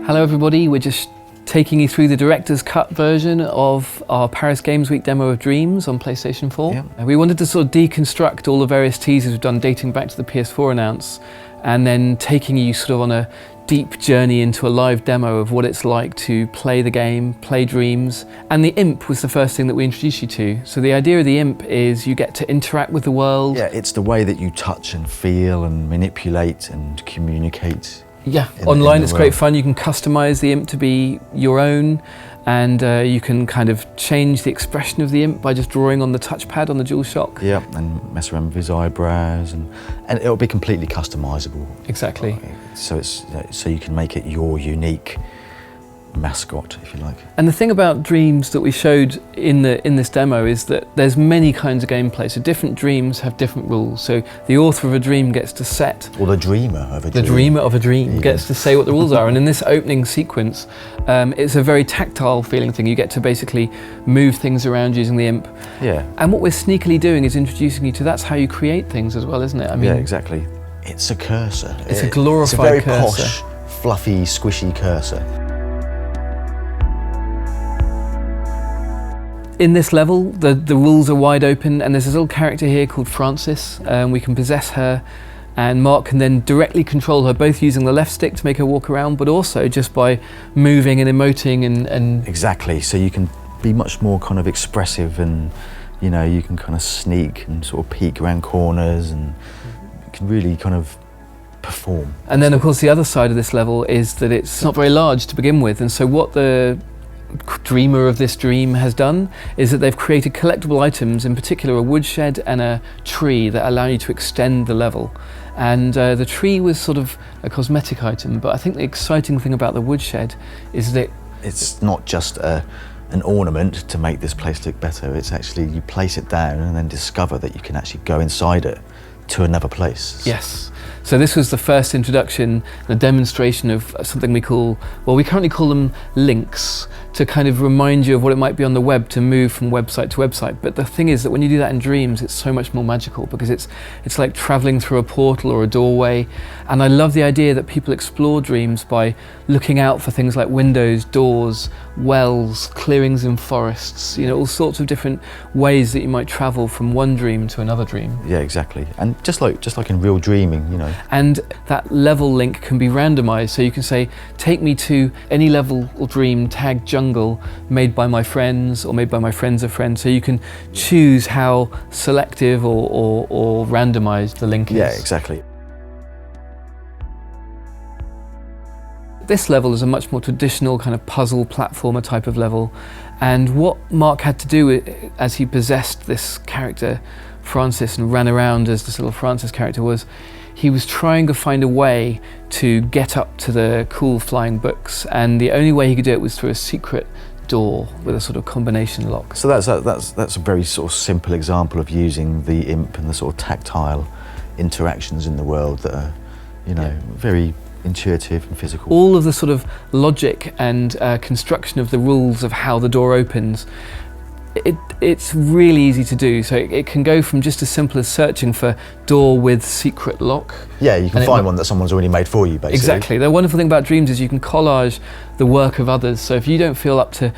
Hello everybody, we're just taking you through the director's cut version of our Paris Games Week demo of Dreams on PlayStation 4. Yeah. We wanted to sort of deconstruct all the various teasers we've done dating back to the PS4 announce, and then taking you sort of on a deep journey into a live demo of what it's like to play the game, play Dreams. And the imp was the first thing that we introduced you to. So the idea of the imp is you get to interact with the world. Yeah, it's the way that you touch and feel and manipulate and communicate. Yeah, online it's great fun. You can customize the imp to be your own, and you can kind of change the expression of the imp by just drawing on the touchpad on the DualShock. Yeah, and mess around with his eyebrows, and it'll be completely customizable. Exactly. So you can make it your unique mascot, if you like. And the thing about Dreams that we showed in this demo is that there's many kinds of gameplay. So different dreams have different rules. So the author of a dream gets to set, or the dreamer of a dream. The dreamer of a dream gets to say what the rules are. And in this opening sequence, it's a very tactile feeling thing. You get to basically move things around using the imp. Yeah. And what we're sneakily doing is introducing you to that's how you create things as well, isn't it? I mean, yeah, exactly. It's a cursor. It's a glorified cursor. It's a very posh, fluffy, squishy cursor. In this level, the rules are wide open, and there's this little character here called Frances. We can possess her, and Mark can then directly control her, both using the left stick to make her walk around, but also just by moving and emoting and... Exactly, so you can be much more kind of expressive, and you can kind of sneak and sort of peek around corners, and you can really kind of perform. And then of course the other side of this level is that it's not very large to begin with, and so what the dreamer of this dream has done is that they've created collectible items, in particular a woodshed and a tree, that allow you to extend the level. And the tree was sort of a cosmetic item, but I think the exciting thing about the woodshed is that it's not just an ornament to make this place look better. It's actually, you place it down and then discover that you can actually go inside it to another place. Yes. So this was the first introduction, the demonstration of something we currently call them links, to kind of remind you of what it might be on the web to move from website to website. But the thing is that when you do that in Dreams, it's so much more magical, because it's like traveling through a portal or a doorway. And I love the idea that people explore Dreams by looking out for things like windows, doors, wells, clearings in forests, all sorts of different ways that you might travel from one dream to another dream. Yeah, exactly. And just like in real dreaming, And that level link can be randomized, so you can say, take me to any level or dream tagged jungle made by my friends or made by my friends of friends. So you can choose how selective or randomized the link is. Yeah, exactly. This level is a much more traditional kind of puzzle platformer type of level, and what Mark had to do as he possessed this character Frances and ran around as this little Frances character was, he was trying to find a way to get up to the cool flying books, and the only way he could do it was through a secret door with a sort of combination lock. So that's a very sort of simple example of using the imp and the sort of tactile interactions in the world that are, very intuitive and physical. All of the sort of logic and construction of the rules of how the door opens, it's really easy to do. So it can go from just as simple as searching for door with secret lock. Yeah, you can find one that someone's already made for you, basically. Exactly. The wonderful thing about Dreams is you can collage the work of others. So if you don't feel up to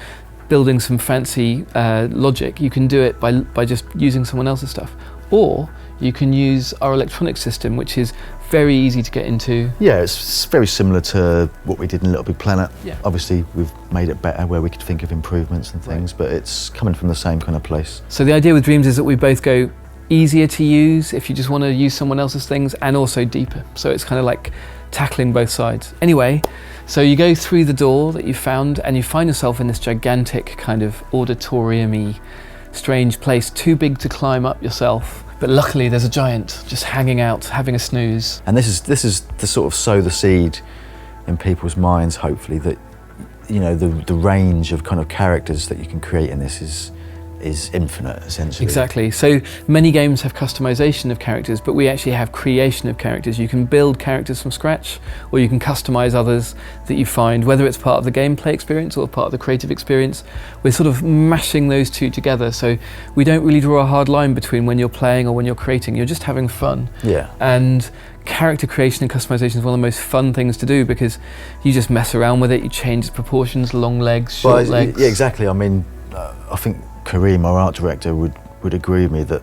building some fancy logic, you can do it by just using someone else's stuff. Or you can use our electronic system, which is very easy to get into. Yeah, it's very similar to what we did in Little Big Planet. Yeah. Obviously, we've made it better where we could think of improvements and things, but it's coming from the same kind of place. So the idea with Dreams is that we both go easier to use if you just want to use someone else's things, and also deeper. So it's kind of like tackling both sides. Anyway, so you go through the door that you found, and you find yourself in this gigantic kind of auditorium-y, strange place, too big to climb up yourself. But luckily there's a giant just hanging out, having a snooze. And this is to sort of sow the seed in people's minds, hopefully, that the range of kind of characters that you can create in this is is infinite, essentially. Exactly. So many games have customization of characters, but we actually have creation of characters. You can build characters from scratch, or you can customize others that you find, whether it's part of the gameplay experience or part of the creative experience. We're sort of mashing those two together, so we don't really draw a hard line between when you're playing or when you're creating. You're just having fun. Yeah. And character creation and customization is one of the most fun things to do, because you just mess around with it, you change the proportions, long legs, short legs. Yeah, exactly. I mean, I think Kareem, our art director, would agree with me that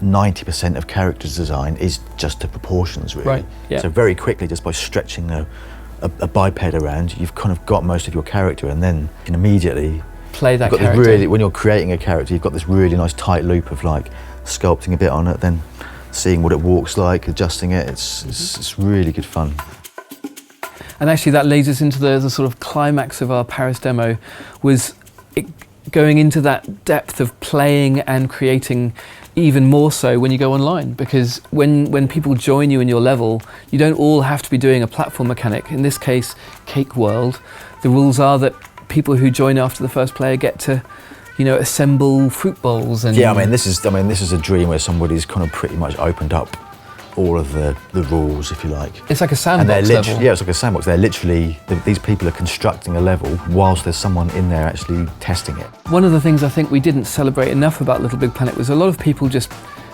90% of characters design is just the proportions, really. Right, yeah. So very quickly, just by stretching a biped around, you've kind of got most of your character, and then you can immediately play that you've got character. when you're creating a character, you've got this really nice tight loop of like sculpting a bit on it, then seeing what it walks like, adjusting it. It's really good fun. And actually that leads us into the sort of climax of our Paris demo, was going into that depth of playing and creating even more so when you go online, because when people join you in your level, you don't all have to be doing a platform mechanic. In this case, Cake World, the rules are that people who join after the first player get to, you know, assemble fruit bowls. And yeah, I mean this is a dream where somebody's kind of pretty much opened up all of the rules, if you like. It's like a sandbox level. Yeah, it's like a sandbox. They're literally, these people are constructing a level whilst there's someone in there actually testing it. One of the things I think we didn't celebrate enough about Little Big Planet was a lot of people just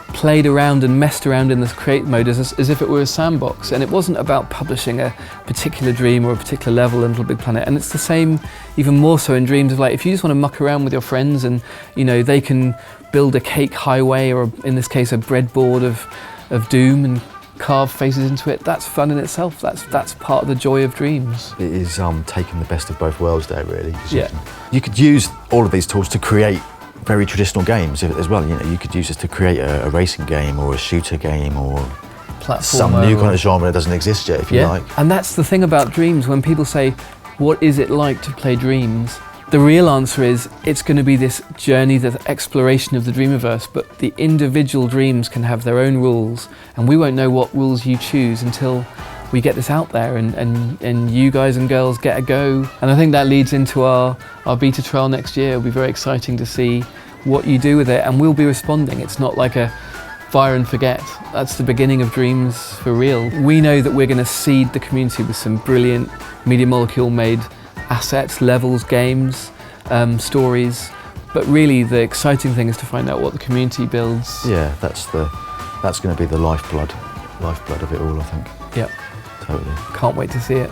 played around and messed around in this create mode as if it were a sandbox, and it wasn't about publishing a particular dream or a particular level in Little Big Planet. And it's the same, even more so in dreams, of like, if you just want to muck around with your friends and, you know, they can build a cake highway, or in this case a breadboard of doom and carve faces into it, that's fun in itself. That's part of the joy of dreams. It is taking the best of both worlds there, really. Yeah. You could use all of these tools to create very traditional games as well. You know, you could use this to create a racing game or a shooter game or some new kind of genre that doesn't exist yet, if you like. And that's the thing about dreams. When people say, what is it like to play dreams? The real answer is, it's going to be this journey, the exploration of the Dreamiverse, but the individual dreams can have their own rules, and we won't know what rules you choose until we get this out there and you guys and girls get a go. And I think that leads into our beta trial next year. It'll be very exciting to see what you do with it, and we'll be responding. It's not like a fire and forget. That's the beginning of dreams for real. We know that we're going to seed the community with some brilliant Media Molecule made assets, levels, games, stories, but really the exciting thing is to find out what the community builds. Yeah, that's going to be the lifeblood of it all, I think. Yep. Totally. Can't wait to see it.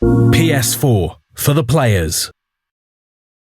PS4 for the players.